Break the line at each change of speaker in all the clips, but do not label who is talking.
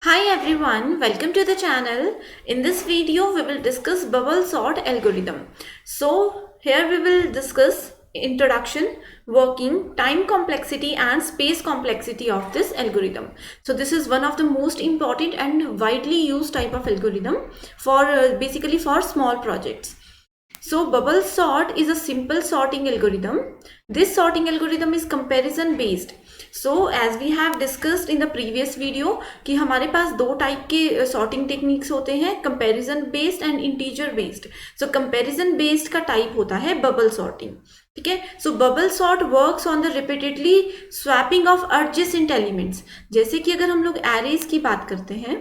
Hi everyone, welcome to the channel. In this video, we will discuss bubble sort algorithm. So here we will discuss introduction, working, time complexity and space complexity of this algorithm. So this is one of the most important and widely used type of algorithm for basically for small projects. So bubble sort is a simple sorting algorithm. This sorting algorithm is comparison based. So as we have discussed in the previous video कि हमारे पास दो type के sorting techniques होते हैं, comparison based and integer based. So comparison based का type होता है bubble sorting. ठीक है. So bubble sort works on the repeatedly swapping of adjacent elements. जैसे कि अगर हम लोग arrays की बात करते हैं,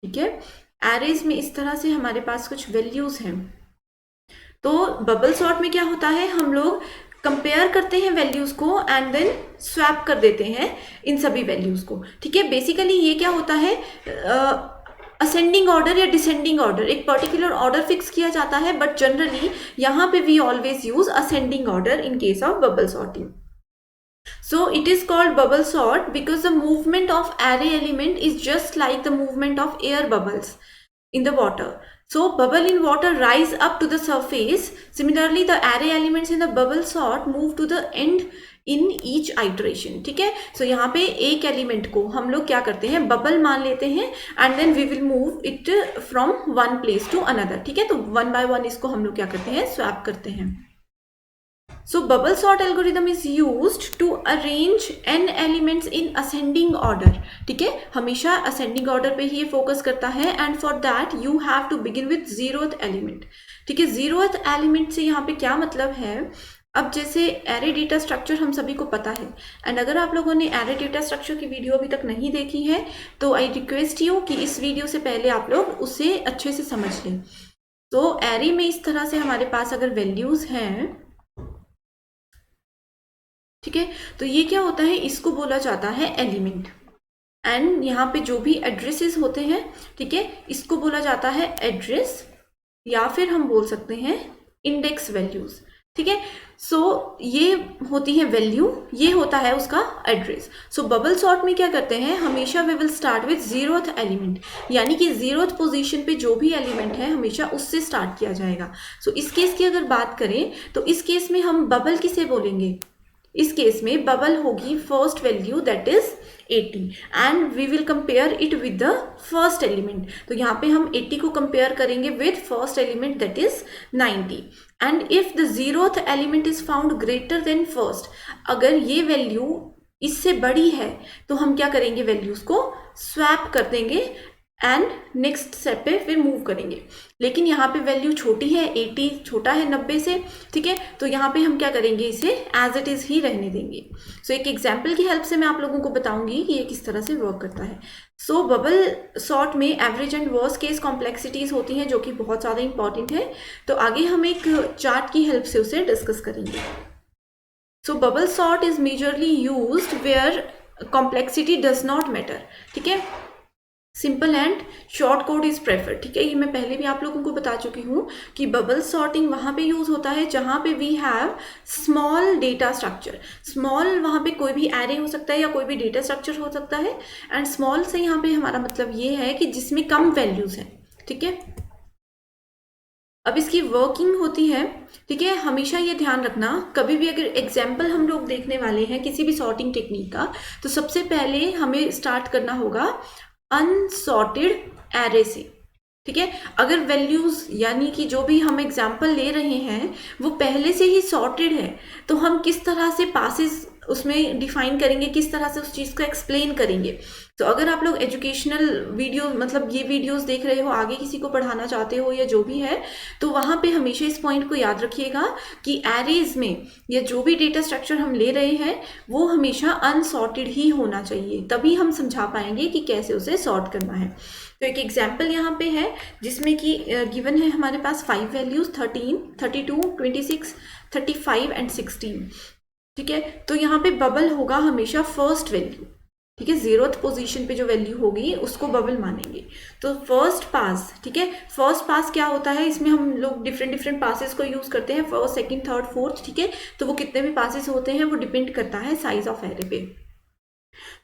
ठीक है, arrays में इस तरह से हमारे पास कुछ values हैं. तो बबल सॉर्ट में क्या होता है, हम लोग कंपेयर करते हैं वैल्यूज को एंड देन स्वैप कर देते हैं इन सभी वैल्यूज को. ठीक है, बेसिकली ये क्या होता है, असेंडिंग ऑर्डर या डिसेंडिंग ऑर्डर, एक पर्टिकुलर ऑर्डर फिक्स किया जाता है, बट जनरली यहाँ पे we always use ascending order in case of bubble sorting. So it is called bubble sort because the movement of array element is just like the movement of air bubbles in the water. So bubble in water rise up to the surface. Similarly, the array elements in the bubble sort move to the end in each iteration. ठीक है, so यहाँ पे एक element को हम लोग क्या करते हैं, बबल मान लेते हैं and then we will move it from one place to another. ठीक है, तो वन बाय वन इसको हम लोग क्या करते हैं, स्वैप करते हैं. So bubble sort algorithm is used to arrange n elements in ascending order. ठीक है, हमेशा ascending order पे ही ये फोकस करता है and for that you have to begin with zeroth element. ठीक है, zeroth element से यहाँ पे क्या मतलब है, अब जैसे एरे डेटा स्ट्रक्चर हम सभी को पता है एंड अगर आप लोगों ने एरे डेटा स्ट्रक्चर की वीडियो अभी तक नहीं देखी है तो आई रिक्वेस्ट यू कि इस वीडियो से पहले आप लोग उसे अच्छे से समझ लें. तो एरे में इस तरह से हमारे पास अगर वैल्यूज हैं, ठीक है, तो ये क्या होता है, इसको बोला जाता है एलिमेंट एंड यहाँ पे जो भी एड्रेसेस होते हैं, ठीक है, इसको बोला जाता है एड्रेस या फिर हम बोल सकते हैं इंडेक्स वैल्यूज. ठीक है, सो ये होती है वैल्यू, ये होता है उसका एड्रेस. सो बबल सॉर्ट में क्या करते हैं, हमेशा we will start with zeroth element, यानी कि जीरोथ पोजीशन पे जो भी एलिमेंट है हमेशा उससे स्टार्ट किया जाएगा. सो इस केस की अगर बात करें तो इस केस में हम बबल किसे बोलेंगे, इस केस में बबल होगी first value that is 80 and we will compare it with the first element. तो यहाँ पे हम 80 को कंपेयर करेंगे with first element that is 90 and if the zeroth element is found greater than first, अगर ये वैल्यू इससे बड़ी है तो हम क्या करेंगे, वैल्यूज को स्वैप कर देंगे एंड नेक्स्ट स्टेप पे फिर मूव करेंगे. लेकिन यहाँ पे वैल्यू छोटी है, 80 छोटा है 90 से, ठीक है, तो यहाँ पे हम क्या करेंगे, इसे एज इट इज ही रहने देंगे. सो एक एग्जाम्पल की हेल्प से मैं आप लोगों को बताऊंगी कि ये किस तरह से वर्क करता है. सो बबल सॉर्ट में average and worst case complexities होती हैं जो कि बहुत ज़्यादा इंपॉर्टेंट है. तो आगे हम एक चार्ट की हेल्प से उसे डिस्कस करेंगे. So bubble sort is majorly used where complexity does not matter. ठीक है, simple and short code is preferred. ठीक है, ये मैं पहले भी आप लोगों को बता चुकी हूँ कि बबल सॉर्टिंग वहाँ पे यूज होता है जहाँ पे we have small data structure. Small वहाँ पे कोई भी एरे हो सकता है या कोई भी डेटा स्ट्रक्चर हो सकता है एंड स्मॉल से यहाँ पे हमारा मतलब ये है कि जिसमें कम वैल्यूज हैं. ठीक है, अब इसकी वर्किंग होती है. ठीक है, हमेशा ये ध्यान रखना, कभी भी अगर एग्जाम्पल हम लोग देखने वाले हैं किसी भी सॉर्टिंग टेक्निक का, तो सबसे पहले हमें स्टार्ट करना होगा अनसॉर्टेड एरे से. ठीक है, अगर वैल्यूज यानी कि जो भी हम एग्जाम्पल ले रहे हैं वो पहले से ही सॉर्टेड है तो हम किस तरह से पासेस उसमें डिफाइन करेंगे, किस तरह से उस चीज़ को एक्सप्लेन करेंगे. तो अगर आप लोग एजुकेशनल वीडियो मतलब ये वीडियोस देख रहे हो, आगे किसी को पढ़ाना चाहते हो या जो भी है, तो वहाँ पे हमेशा इस पॉइंट को याद रखिएगा कि एरेज में या जो भी डेटा स्ट्रक्चर हम ले रहे हैं वो हमेशा अनसॉर्टेड ही होना चाहिए, तभी हम समझा पाएंगे कि कैसे उसे सॉर्ट करना है. तो एक एग्जाम्पल यहाँ पे है जिसमें कि गिवन है हमारे पास 5 वैल्यूज 13, 32, 26, 35 एंड 16. ठीक है, तो यहाँ पे बबल होगा हमेशा फर्स्ट वैल्यू. ठीक है, जीरोथ पोजीशन पे जो वैल्यू होगी उसको बबल मानेंगे. तो फर्स्ट पास, ठीक है, फर्स्ट पास क्या होता है, इसमें हम लोग डिफरेंट पासेस को यूज करते हैं, फर्स्ट, सेकंड, थर्ड, फोर्थ. ठीक है, तो वो कितने भी पासेस होते हैं वो डिपेंड करता है साइज ऑफ एरे पे.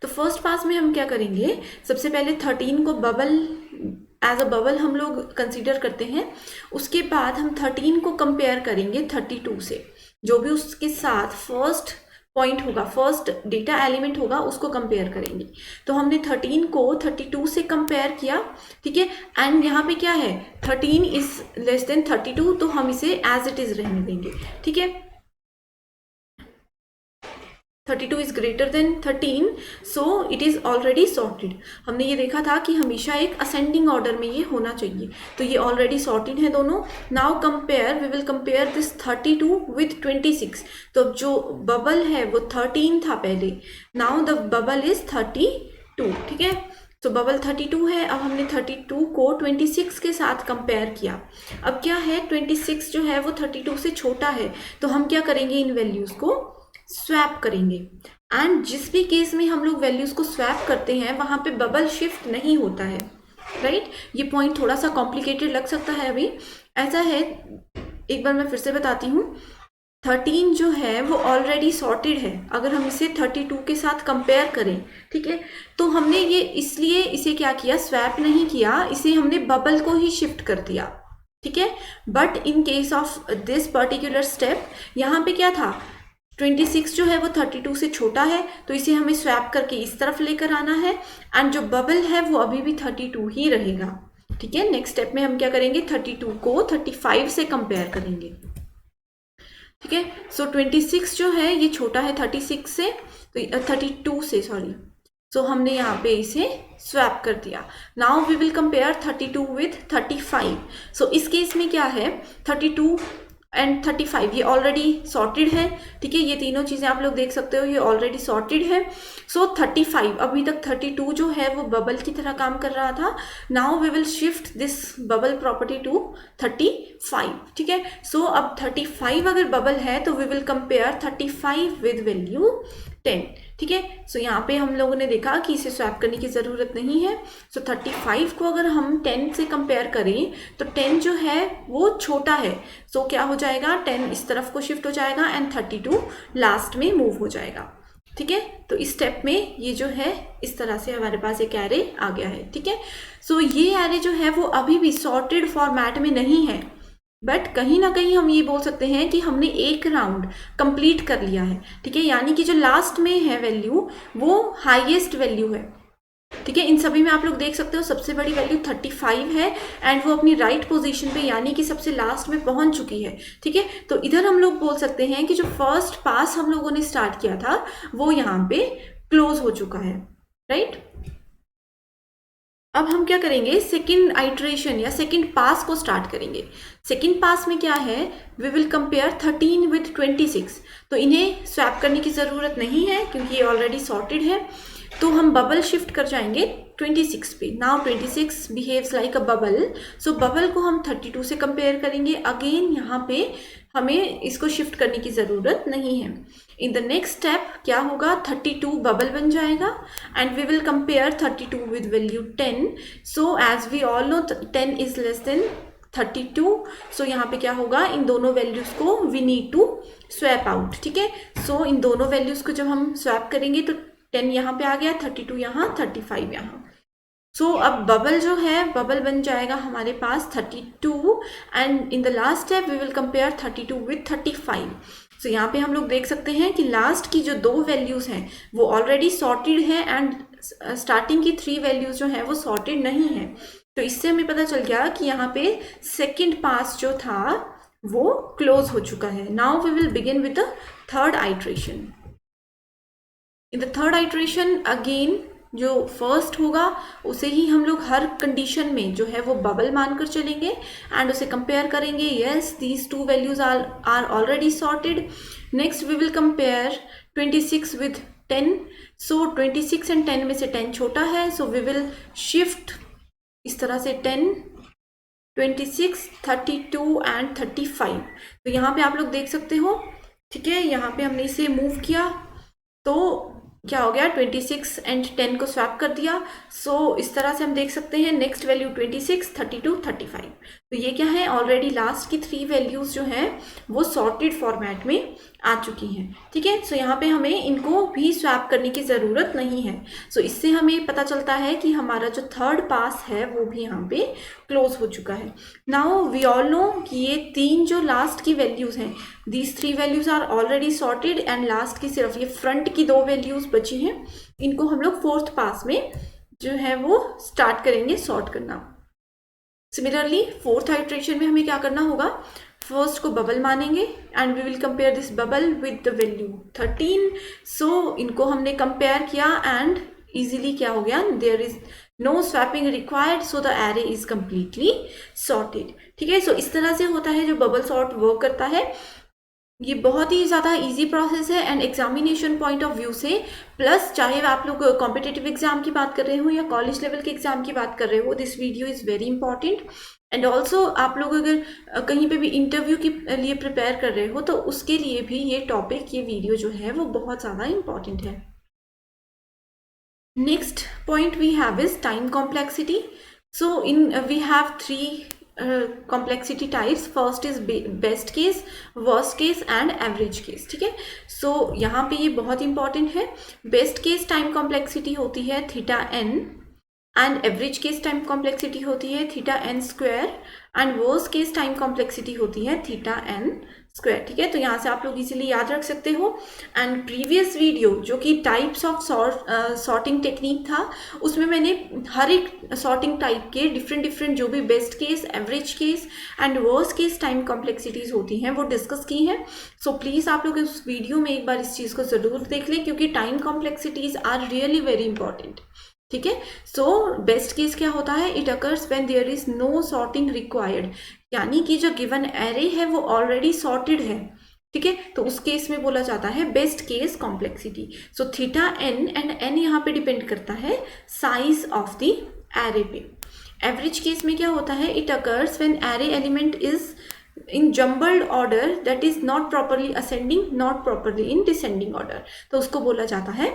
तो फर्स्ट पास में हम क्या करेंगे, सबसे पहले 13 को बबल एज अ बबल हम लोग कंसीडर करते हैं। उसके बाद हम 13 को कंपेयर करेंगे 32 से, जो भी उसके साथ फर्स्ट पॉइंट होगा, फर्स्ट डेटा एलिमेंट होगा, उसको कंपेयर करेंगे। तो हमने 13 को 32 से कंपेयर किया, ठीक है। एंड यहाँ पे क्या है, 13 इज लेस देन 32, तो हम इसे एज इट इज रहने देंगे, ठीक है। 32 is greater than 13, so it is already sorted. हमने ये देखा था कि हमेशा एक असेंडिंग ऑर्डर में ये होना चाहिए, तो ये ऑलरेडी सॉर्टेड है दोनों। Now compare, we will compare this 32 with 26। तो जो बबल है वो 13 था पहले, नाउ द बबल इज 32, ठीक है। तो बबल 32 है, अब हमने 32 को 26 के साथ कंपेयर किया। अब क्या है, 26 जो है वो 32 से छोटा है, तो हम क्या करेंगे, इन वैल्यूज को स्वैप करेंगे। एंड जिस भी केस में हम लोग वैल्यूज को स्वैप करते हैं वहां पे बबल शिफ्ट नहीं होता है, राइट। ये पॉइंट थोड़ा सा कॉम्प्लिकेटेड लग सकता है अभी, ऐसा है, एक बार मैं फिर से बताती हूँ। 13 जो है वो ऑलरेडी सॉर्टेड है, अगर हम इसे 32 के साथ कंपेयर करें, ठीक है, तो हमने ये इसलिए इसे क्या किया, स्वैप नहीं किया, इसे हमने बबल को ही शिफ्ट कर दिया, ठीक है। But in case of this particular step, यहाँ पे क्या था, 26 जो है वो 32 से छोटा है, तो इसे हमें स्वैप करके इस तरफ लेकर आना है। एंड जो बबल है वो अभी भी 32 ही रहेगा, ठीक है। नेक्स्ट स्टेप में हम क्या करेंगे, 32 को 35 से कंपेयर करेंगे, ठीक है। सो 26 जो है ये छोटा है 36 से, तो 32 से, सॉरी। सो हमने यहाँ पे इसे स्वैप कर दिया। Now we will compare 32 with 35। So इस केस में क्या है, 32 एंड 35 ये ऑलरेडी सॉर्टेड है, ठीक है। ये तीनों चीजें आप लोग देख सकते हो, ये ऑलरेडी सॉर्टेड है। सो 35, अभी तक 32 जो है वो बबल की तरह काम कर रहा था। Now we will shift this bubble property to 35, ठीक है। सो अब 35 अगर बबल है तो we will compare 35 with value 10, ठीक है। सो यहाँ पे हम लोगों ने देखा कि इसे स्वैप करने की ज़रूरत नहीं है। सो 35 को अगर हम 10 से कंपेयर करें तो 10 जो है वो छोटा है, सो क्या हो जाएगा, 10 इस तरफ को शिफ्ट हो जाएगा एंड 32 लास्ट में मूव हो जाएगा, ठीक है। तो इस स्टेप में ये जो है इस तरह से हमारे पास एक एरे आ गया है, ठीक है। सो ये एरे जो है वो अभी भी सॉर्टेड फॉर्मेट में नहीं है, बट कहीं ना कहीं हम ये बोल सकते हैं कि हमने एक राउंड कंप्लीट कर लिया है, ठीक है। यानी कि जो लास्ट में है वैल्यू वो हाईएस्ट वैल्यू है, ठीक है। इन सभी में आप लोग देख सकते हो सबसे बड़ी वैल्यू 35 है एंड वो अपनी राइट पोजीशन पे यानी कि सबसे लास्ट में पहुंच चुकी है, ठीक है। तो इधर हम लोग बोल सकते हैं कि जो फर्स्ट पास हम लोगों ने स्टार्ट किया था वो यहाँ पे क्लोज हो चुका है, राइट। अब हम क्या करेंगे, सेकेंड आइट्रेशन या सेकेंड पास को स्टार्ट करेंगे। सेकेंड पास में क्या है, वी विल कंपेयर 13 विथ 26। तो इन्हें स्वैप करने की ज़रूरत नहीं है क्योंकि ये ऑलरेडी सॉर्टेड है। तो हम बबल शिफ्ट कर जाएंगे 26 पे। Now 26 behaves like a bubble, so bubble को हम 32 से कंपेयर करेंगे। अगेन यहाँ पे हमें इसको शिफ्ट करने की ज़रूरत नहीं है। इन द नेक्स्ट स्टेप क्या होगा, 32 बबल बन जाएगा and we will compare 32 with value 10। So as we all know 10 is less than 32, so यहाँ पे क्या होगा, इन दोनों वैल्यूज को we need to swap out, ठीक है। सो इन दोनों वैल्यूज को जब हम स्वैप करेंगे तो 10 यहाँ पे आ गया, 32 यहाँ, 35 यहाँ। सो अब बबल जो है, बबल बन जाएगा हमारे पास 32 and in the last step we will compare 32 with 35। So यहाँ पे हम लोग देख सकते हैं कि लास्ट की जो दो वैल्यूज हैं वो ऑलरेडी सॉर्टेड है एंड स्टार्टिंग की 3 वैल्यूज जो है वो सॉर्टेड नहीं है। तो इससे हमें पता चल गया कि यहाँ पे सेकेंड पास जो था वो क्लोज हो चुका है। Now we will begin with the third iteration. In the third iteration again जो फर्स्ट होगा उसे ही हम लोग हर कंडीशन में जो है वो बबल मानकर चलेंगे एंड उसे कंपेयर करेंगे। Yes, these two values are already sorted. Next we will compare 26 with 10। So 26 and 10 में से 10 छोटा है, सो वी विल शिफ्ट इस तरह से 10, 26, 32 एंड 35। तो यहाँ पे आप लोग देख सकते हो, ठीक है, यहाँ पे हमने इसे मूव किया तो क्या हो गया, 26 एंड 10 को स्वैप कर दिया। सो इस तरह से हम देख सकते हैं नेक्स्ट वैल्यू 26, 32, 35। तो ये क्या है, ऑलरेडी लास्ट की 3 वैल्यूज जो हैं वो सॉर्टेड फॉर्मेट में आ चुकी हैं। ठीक है, सो यहाँ पे हमें इनको भी स्वैप करने की ज़रूरत नहीं है। सो इससे हमें पता चलता है कि हमारा जो थर्ड पास है वो भी यहाँ पे क्लोज हो चुका है। नाउ वी ऑल नो कि ये 3 जो लास्ट की वैल्यूज हैं, these 3 values are already sorted and last की सिर्फ ये फ्रंट की 2 वैल्यूज बची हैं। इनको हम लोग फोर्थ पास में जो है वो स्टार्ट करेंगे सॉर्ट करना। सिमिलरली फोर्थ आइट्रेशन में हमें क्या करना होगा, फर्स्ट को बबल मानेंगे and we will compare this bubble with the value 13। So इनको हमने कंपेयर किया एंड इजीली क्या हो गया, there is no swapping required, so the array is completely sorted. ठीक है, सो इस तरह से होता है जो बबल सॉर्ट वर्क करता है। ये बहुत ही ज़्यादा इजी प्रोसेस है and examination point of view से, प्लस चाहे आप लोग कॉम्पिटिटिव एग्जाम की बात कर रहे हो या कॉलेज लेवल के एग्जाम की बात कर रहे हो, this video is very important. And also आप लोग अगर कहीं पे भी इंटरव्यू के लिए प्रिपेयर कर रहे हो तो उसके लिए भी ये टॉपिक, ये वीडियो जो है वो बहुत ज़्यादा इंपॉर्टेंट है। Next point we have is time complexity. So we have 3 complexity types. First is best case, worst case and average case. ठीक है, सो यहाँ पे ये बहुत इंपॉर्टेंट है। बेस्ट केस टाइम कॉम्प्लेक्सिटी होती है theta n and average case time complexity होती है theta n square and worst case time complexity होती है थीटा n स्क्वायर। ठीक है, तो यहाँ से आप लोग इजीली याद रख सकते हो। एंड प्रीवियस वीडियो जो कि टाइप्स ऑफ सॉर्टिंग टेक्निक था, उसमें मैंने हर एक सॉर्टिंग टाइप के डिफरेंट जो भी best case, average case and worst case time complexities होती हैं वो डिस्कस की हैं। सो प्लीज़ आप लोग इस वीडियो में एक बार इस चीज़ को ज़रूर देख लें, क्योंकि time complexities are really very important. ठीक है, सो बेस्ट केस क्या होता है, it occurs when there is no sorting required, यानी कि जो गिवन एरे है वो ऑलरेडी सॉर्टेड है। ठीक है, तो उस केस में बोला जाता है best case complexity. So theta n and n यहाँ पे डिपेंड करता है साइज ऑफ द एरे पे। एवरेज केस में क्या होता है, it occurs when array element is in jumbled order that is not properly ascending, not properly in descending order, तो उसको बोला जाता है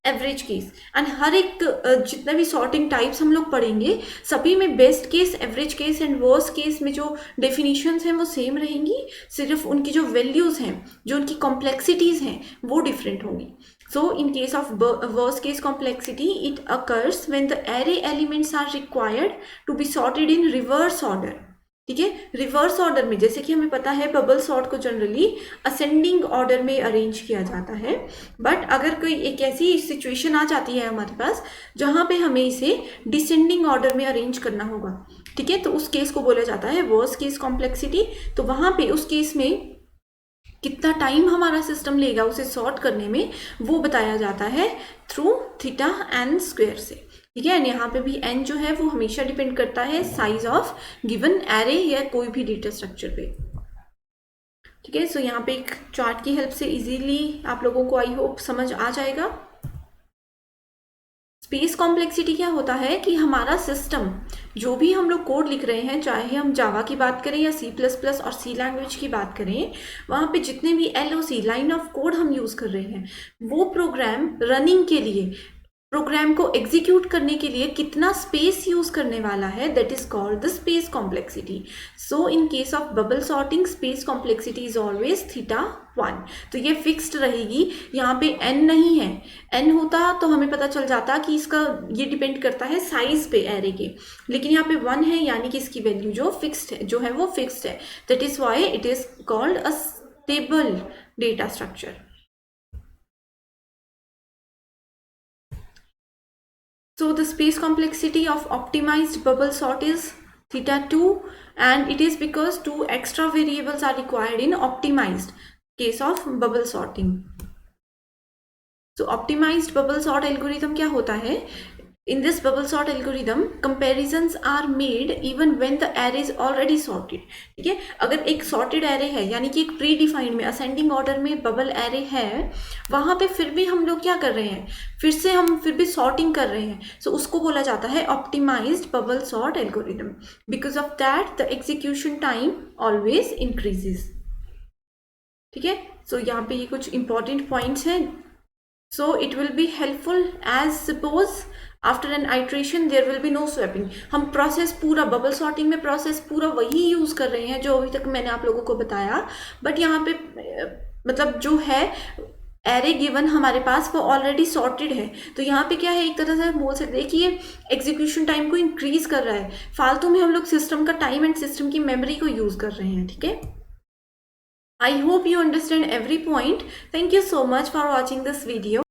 एवरेज केस। एंड हर एक जितने भी सॉर्टिंग टाइप्स हम लोग पढ़ेंगे सभी में best case, average case and worst case में जो डेफिनेशंस हैं वो सेम रहेंगी, सिर्फ उनकी जो वैल्यूज हैं, जो उनकी कॉम्प्लेक्सिटीज हैं वो डिफरेंट होंगी। So in case of worst case complexity it occurs when the array elements are required to be sorted in reverse order. ठीक है, रिवर्स ऑर्डर में जैसे कि हमें पता है बबल सॉर्ट को जनरली असेंडिंग ऑर्डर में अरेंज किया जाता है, बट अगर कोई एक ऐसी सिचुएशन आ जाती है हमारे पास जहाँ पे हमें इसे डिसेंडिंग ऑर्डर में अरेंज करना होगा, ठीक है, तो उस केस को बोला जाता है वर्स्ट केस कॉम्प्लेक्सिटी। तो वहाँ पे उस केस में कितना टाइम हमारा सिस्टम लेगा उसे सॉर्ट करने में वो बताया जाता है थ्रू थीटा n स्क्वायर से। ठीक है, यहाँ पे भी n जो है वो हमेशा डिपेंड करता है साइज ऑफ गिवन एरे या कोई भी डेटा स्ट्रक्चर पे। ठीक है, सो यहाँ पे एक चार्ट की हेल्प से इजीली आप लोगों को आई होप समझ आ जाएगा। स्पेस कॉम्प्लेक्सिटी क्या होता है कि हमारा सिस्टम जो भी हम लोग कोड लिख रहे हैं, चाहे हम जावा की बात करें या C++ और C लैंग्वेज की बात करें, वहाँ पे जितने भी LOC लाइन ऑफ कोड हम यूज़ कर रहे हैं वो प्रोग्राम रनिंग के लिए, प्रोग्राम को एग्जीक्यूट करने के लिए कितना स्पेस यूज करने वाला है, that is called the space complexity. So in case of bubble sorting space complexity is always theta 1। तो ये फिक्स्ड रहेगी, यहाँ पे n नहीं है। n होता तो हमें पता चल जाता कि इसका ये डिपेंड करता है साइज पे एरे के, लेकिन यहाँ पे 1 है, यानी कि इसकी वैल्यू जो फिक्स्ड है, जो है वो फिक्स्ड है, that is why it is called a stable data structure. So the space complexity of optimized bubble sort is theta 2, and it is because 2 extra variables are required in optimized case of bubble sorting. So optimized bubble sort algorithm क्या होता है? In this bubble sort algorithm, comparisons are made even when the array is already sorted. ठीक है, अगर एक sorted array है, यानी कि एक predefined में ascending order में bubble array है, वहाँ पे फिर भी हम लोग क्या कर रहे हैं, फिर भी sorting कर रहे हैं, so उसको बोला जाता है optimized bubble sort algorithm. Because of that, the execution time always increases. ठीक है, so यहाँ पे ये कुछ important points हैं। So it will be helpful as suppose after an iteration there will be no swapping. हम प्रोसेस पूरा bubble sorting में प्रोसेस पूरा वही यूज कर रहे हैं जो अभी तक मैंने आप लोगों को बताया, बट यहाँ पे मतलब जो है एरे गिवन हमारे पास वो ऑलरेडी सॉर्टेड है. तो यहाँ पे क्या है, एक तरह से हम बोल सकते हैं कि ये एग्जीक्यूशन टाइम को इंक्रीज कर रहा है. फालतू में हम लोग सिस्टम का टाइम एंड सिस्टम की मेमोरी को यूज कर रहे हैं. ठीक है, I hope you understand every point. Thank you so much for watching this video.